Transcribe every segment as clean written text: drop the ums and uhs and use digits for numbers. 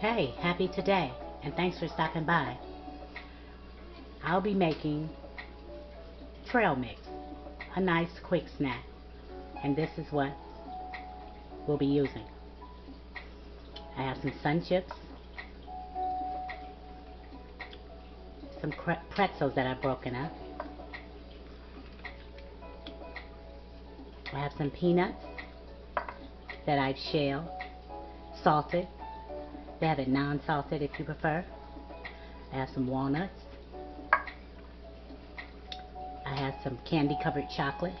Hey, happy today, and thanks for stopping by. I'll be making trail mix, a nice quick snack, and this is what we'll be using. I have some sun chips, some pretzels that I've broken up. I have some peanuts that I've shelled, salted. They have it non-salted if you prefer. I have some walnuts. I have some candy-covered chocolate,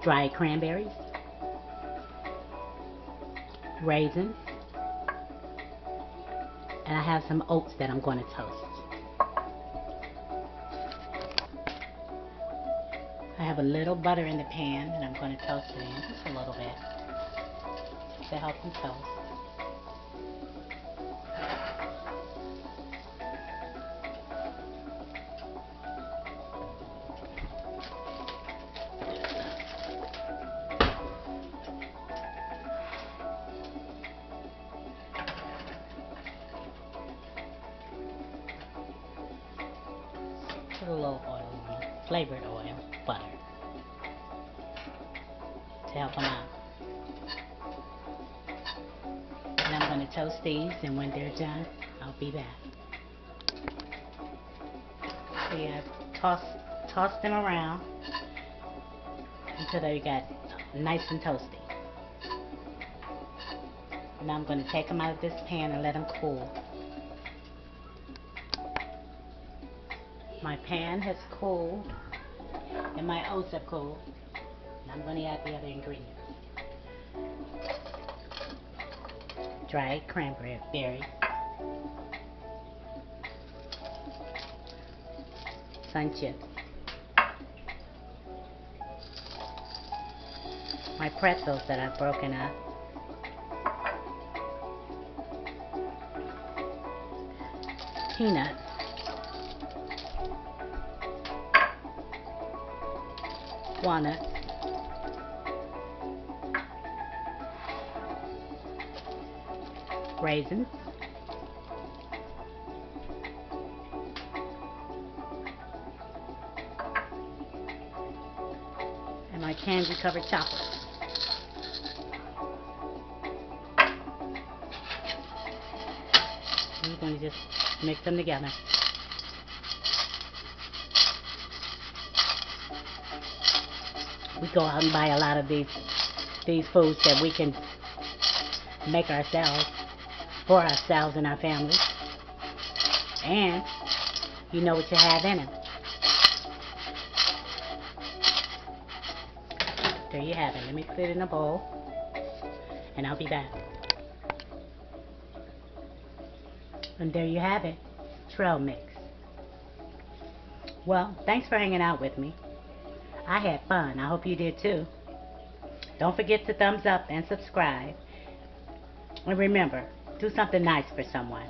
dried cranberries, raisins, and I have some oats that I'm going to toast. I have a little butter in the pan and I'm going to toast it in just a little bit to help them toast. Put a little oil on it, flavored oil, butter, to help them out. And I'm going to toast these, and when they're done, I'll be back. So yeah, toss them around until they got nice and toasty. Now I'm going to take them out of this pan and let them cool. My pan has cooled and my oats have cooled. And I'm going to add the other ingredients. Dried cranberries, sun chips, my pretzels that I've broken up, peanuts, walnuts, raisins, and my candy covered chocolate. I'm going to just mix them together. We go out and buy a lot of these foods that we can make ourselves, for ourselves and our families. And you know what you have in them. There you have it. Let me put it in a bowl and I'll be back. And there you have it, trail mix. Well, thanks for hanging out with me. I had fun. I hope you did too. Don't forget to thumbs up and subscribe. And remember, do something nice for someone.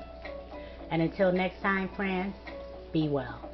And until next time, friends, be well.